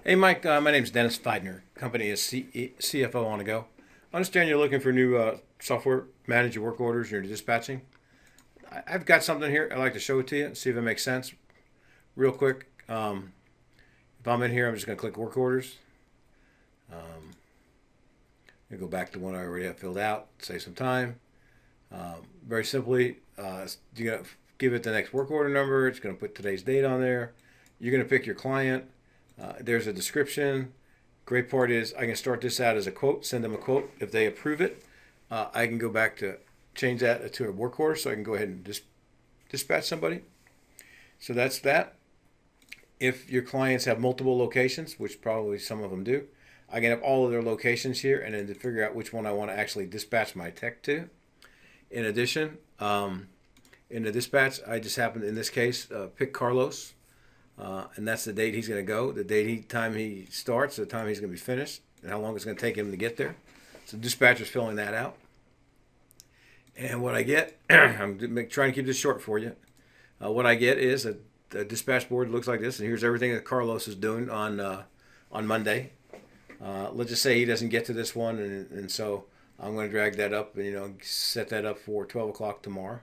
Hey, Mike. My name's Dennis Feidner. Company is CFO on the go. I understand you're looking for new software, manage your work orders, and your dispatching. I've got something here. I'd like to show it to you and see if it makes sense. Real quick, if I'm in here, I'm just going to click work orders. I go back to one I already have filled out, save some time. Very simply, you're going to give it the next work order number. It's going to put today's date on there. You're going to pick your client. There's a description. Great part is I can start this out as a quote, send them a quote. If they approve it, I can go back to change that to a work order so I can go ahead and dispatch somebody. So that's that. If your clients have multiple locations, which probably some of them do, I can have all of their locations here and then to figure out which one I want to actually dispatch my tech to. In addition, in the dispatch, I just happened in this case pick Carlos, and that's the date he's going to go, the time he starts, the time he's going to be finished, and how long it's going to take him to get there. So the dispatcher's filling that out. And what I get, I'm trying to keep this short for you. What I get is a dispatch board looks like this, and here's everything that Carlos is doing on Monday. Let's just say he doesn't get to this one, and so I'm going to drag that up and set that up for 12 o'clock tomorrow.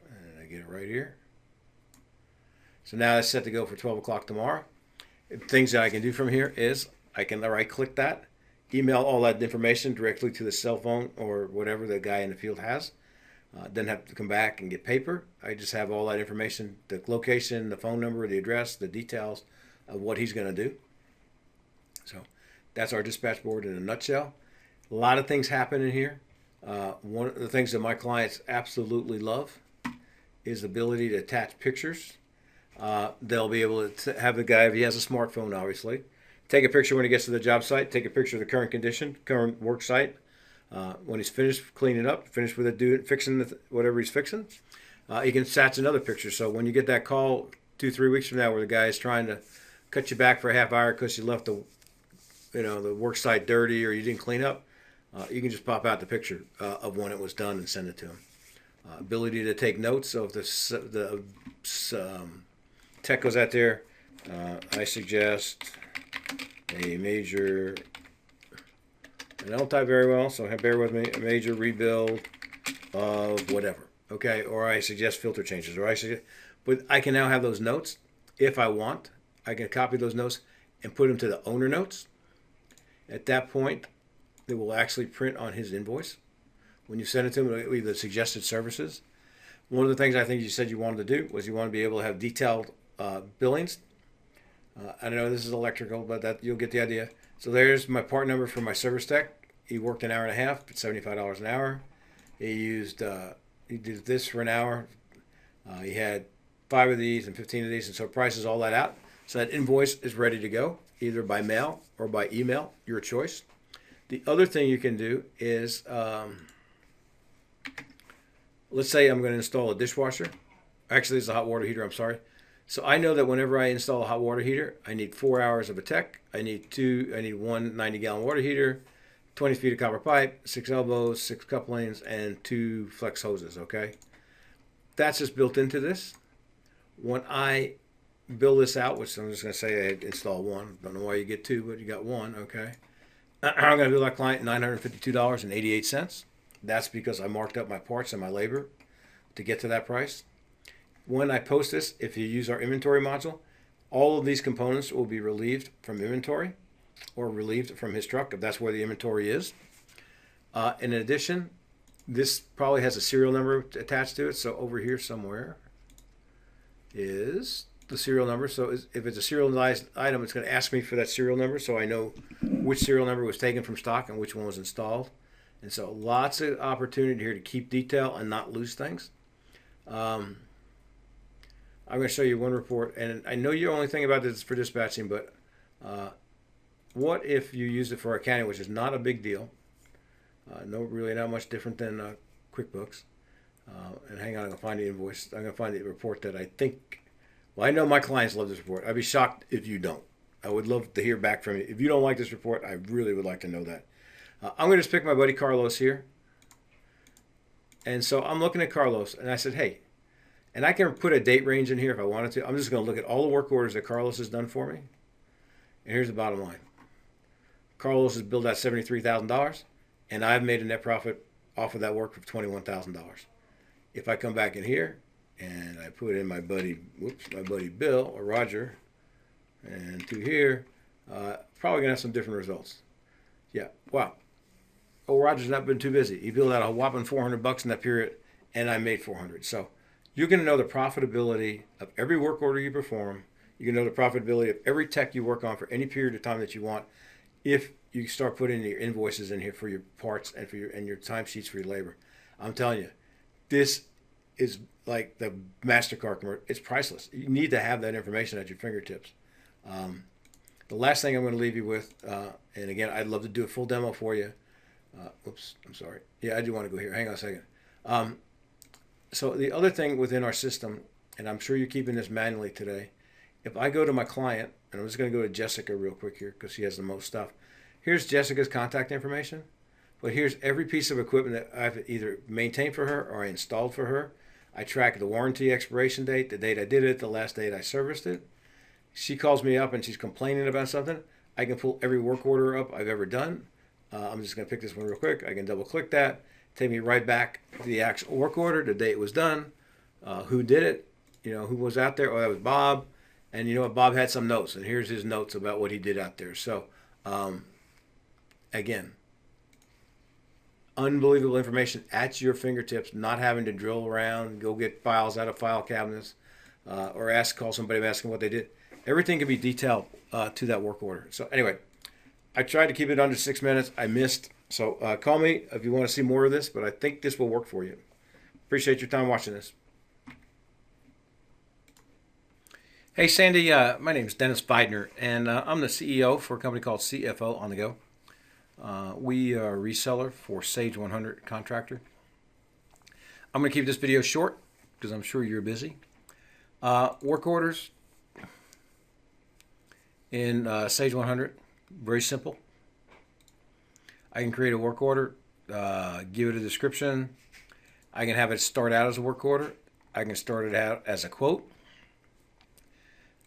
And I get it right here. So now that's set to go for 12 o'clock tomorrow. Things that I can do from here is I can right click that, email all that information directly to the cell phone or whatever the guy in the field has. Then have to come back and get paper. I just have all that information, the location, the phone number, the address, the details of what he's going to do. So that's our dispatch board in a nutshell. A lot of things happen in here. One of the things that my clients absolutely love is the ability to attach pictures. They'll be able to have the guy, if he has a smartphone, obviously, take a picture when he gets to the job site, take a picture of the current condition, current work site. When he's finished cleaning up, finished with it, fixing whatever he's fixing, he can attach another picture. So when you get that call 2-3 weeks from now where the guy is trying to cut you back for a half hour because you left the work site dirty or you didn't clean up, you can just pop out the picture of when it was done and send it to him. Ability to take notes. So if the tech goes out there, I suggest a major, and I don't type very well, so bear with me, a major rebuild of whatever, okay? Or I suggest filter changes, but I can now have those notes if I want. I can copy those notes and put them to the owner notes. At that point, it will actually print on his invoice. When you send it to him, it'll be the suggested services. One of the things I think you said you wanted to do was you want to be able to have detailed billings. I don't know this is electrical, but that you'll get the idea. So there's my part number for my service tech. He worked an hour and a half, at $75 an hour. He did this for an hour. He had 5 of these and 15 of these, and so it prices all that out. So that invoice is ready to go, either by mail or by email, your choice. The other thing you can do is, let's say I'm going to install a dishwasher. Actually, it's a hot water heater, I'm sorry. So I know that whenever I install a hot water heater, I need 4 hours of a tech. I need one 90-gallon water heater, 20 feet of copper pipe, 6 elbows, 6 couplings, and 2 flex hoses, okay? That's just built into this. When I build this out, which I'm just going to say I install one. Don't know why you get 2, but you got 1, okay? I'm going to bill that client $952.88. That's because I marked up my parts and my labor to get to that price. When I post this, if you use our inventory module, all of these components will be relieved from inventory or relieved from his truck if that's where the inventory is. In addition, this probably has a serial number attached to it. So over here somewhere is the serial number. So if it's a serialized item, it's going to ask me for that serial number so I know which serial number was taken from stock and which one was installed. And so lots of opportunity here to keep detail and not lose things. I'm going to show you one report, and I know you're only thinking about this for dispatching, but what if you use it for accounting, which is not a big deal, really not much different than QuickBooks. And hang on, I'm going to find the invoice. I'm going to find the report that I think, well, I know my clients love this report. I'd be shocked if you don't. I would love to hear back from you. If you don't like this report, I really would like to know that. I'm going to just pick my buddy Carlos here. And so I'm looking at Carlos, and I said, hey, and I can put a date range in here if I wanted to. I'm just going to look at all the work orders that Carlos has done for me. And here's the bottom line. Carlos has billed out $73,000, and I've made a net profit off of that work of $21,000. If I come back in here and I put in my buddy Bill or Roger, and to here, probably gonna have some different results. Yeah, wow. Oh, Roger's not been too busy. He billed out a whopping $400 in that period, and I made 400. So you're gonna know the profitability of every work order you perform. You can know the profitability of every tech you work on for any period of time that you want, if you start putting your invoices in here for your parts and for your timesheets for your labor. I'm telling you, this is like the MasterCard commercial. It's priceless. You need to have that information at your fingertips. The last thing I'm going to leave you with, and again, I'd love to do a full demo for you. Oops, I'm sorry. Yeah, I do want to go here. Hang on a second. So the other thing within our system, and I'm sure you're keeping this manually today, if I go to my client, and I'm just going to go to Jessica real quick here because she has the most stuff. Here's Jessica's contact information, but here's every piece of equipment that I've either maintained for her or I installed for her. I track the warranty expiration date, the date I did it, the last date I serviced it. She calls me up and she's complaining about something. I can pull every work order up I've ever done. I'm just going to pick this one real quick. I can double click that, take me right back to the actual work order, the date it was done, who did it, who was out there. Oh, that was Bob. And you know what? Bob had some notes, and here's his notes about what he did out there. So, again, unbelievable information at your fingertips, not having to drill around, go get files out of file cabinets, or call somebody and ask them what they did. Everything can be detailed to that work order. So anyway, I tried to keep it under 6 minutes. I missed. So call me if you want to see more of this, but I think this will work for you. Appreciate your time watching this. Hey, Sandy, my name is Dennis Beidner, and I'm the CEO for a company called CFO On The Go. We are a reseller for Sage 100 Contractor. I'm going to keep this video short because I'm sure you're busy. Work orders in Sage 100, very simple. I can create a work order, give it a description. I can have it start out as a work order. I can start it out as a quote.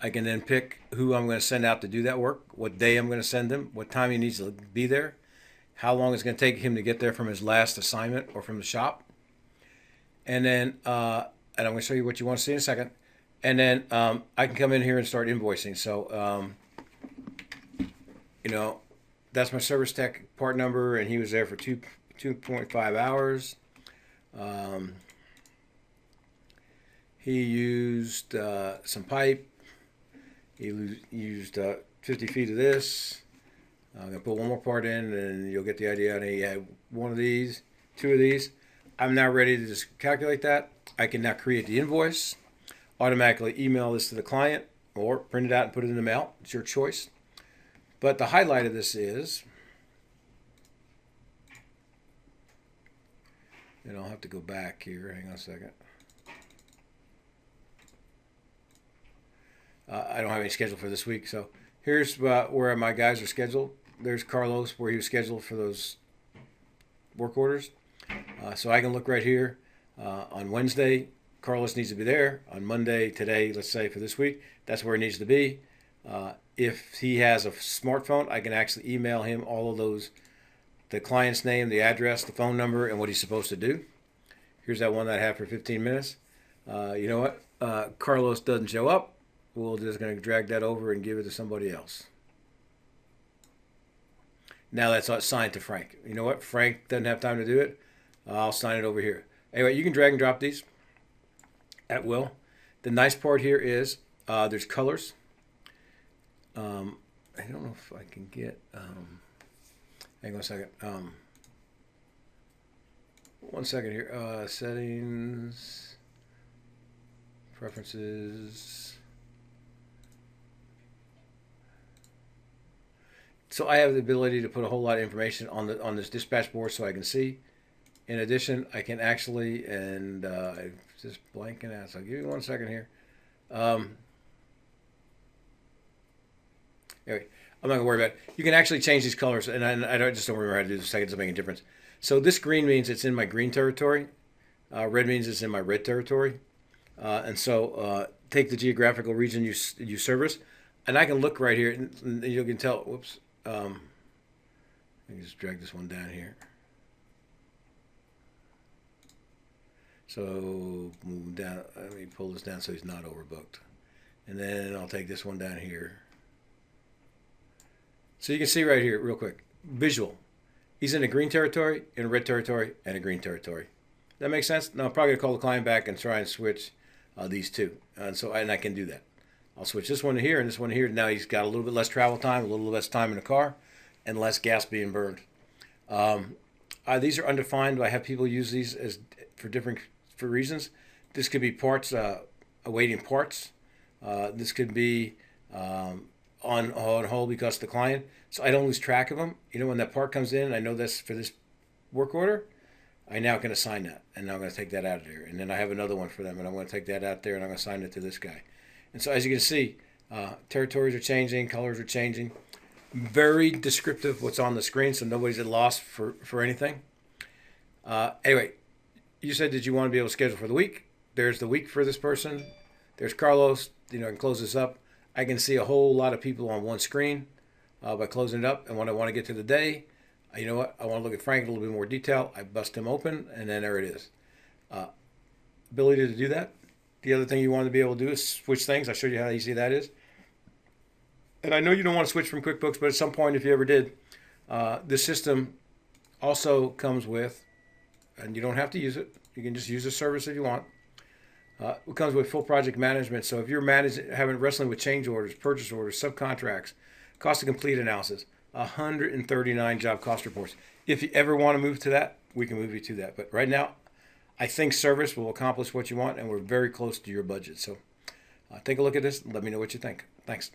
I can then pick who I'm going to send out to do that work, what day I'm going to send him, what time he needs to be there, how long it's going to take him to get there from his last assignment or from the shop. And then, and I'm going to show you what you want to see in a second. And then I can come in here and start invoicing. So, that's my service tech part number, and he was there for 2.5 hours. He used some pipe. He used 50 feet of this. I'm going to put one more part in, and you'll get the idea. And he had one of these, two of these. I'm now ready to just calculate that. I can now create the invoice, automatically email this to the client, or print it out and put it in the mail. It's your choice. But the highlight of this is, and I'll have to go back here. Hang on a second. I don't have any schedule for this week, so here's where my guys are scheduled. There's Carlos, where he was scheduled for those work orders. So I can look right here. On Wednesday, Carlos needs to be there. On Monday, today, let's say for this week, that's where he needs to be. If he has a smartphone, I can actually email him all of those, the client's name, the address, the phone number, and what he's supposed to do. Here's that one that I have for 15 minutes. You know what? Carlos doesn't show up. We're just going to drag that over and give it to somebody else. Now that's signed to Frank. You know what? Frank doesn't have time to do it. I'll sign it over here. Anyway, you can drag and drop these at will. The nice part here is there's colors. I don't know if I can get... hang on a second. 1 second here. Settings. Preferences. So I have the ability to put a whole lot of information on this dispatch board so I can see. In addition, I can actually, and I'm just blanking out, so give me 1 second here. Anyway, I'm not going to worry about it. You can actually change these colors, and I just don't remember how to do this. It doesn't make a difference. So this green means it's in my green territory. Red means it's in my red territory. And so take the geographical region you service. and I can look right here, and you can tell. Whoops. Let me just drag this one down here. So move down. Let me pull this down so he's not overbooked, and then I'll take this one down here. So you can see right here, real quick, visual. He's in a green territory, in a red territory, and a green territory. That makes sense? Now I'm probably gonna call the client back and try and switch these two, and I can do that. I'll switch this one to here and this one to here. Now he's got a little bit less travel time, a little less time in the car, and less gas being burned. These are undefined. I have people use these as for reasons. This could be parts, awaiting parts. This could be on hold because of the client. So I don't lose track of them. You know, when that part comes in, I know that's for this work order. I now can assign that, and now I'm going to take that out of there. And then I have another one for them, and I'm going to take that out there, and I'm going to assign it to this guy. And so as you can see, territories are changing, colors are changing. Very descriptive what's on the screen, so nobody's at loss for anything. Anyway, you said that you want to be able to schedule for the week. There's the week for this person. There's Carlos. You know, I can close this up. I can see a whole lot of people on one screen by closing it up. And when I want to get to the day, you know what? I want to look at Frank in a little bit more detail. I bust him open, and then there it is. Ability to do that. The other thing you want to be able to do is switch things. I showed you how easy that is. And I know you don't want to switch from QuickBooks, but at some point, if you ever did, this system also comes with, and you don't have to use it. You can just use the service if you want. It comes with full project management. So if you're having wrestling with change orders, purchase orders, subcontracts, cost to complete analysis, 139 job cost reports. If you ever want to move to that, we can move you to that. But right now, I think service will accomplish what you want, and we're very close to your budget. So take a look at this and let me know what you think. Thanks.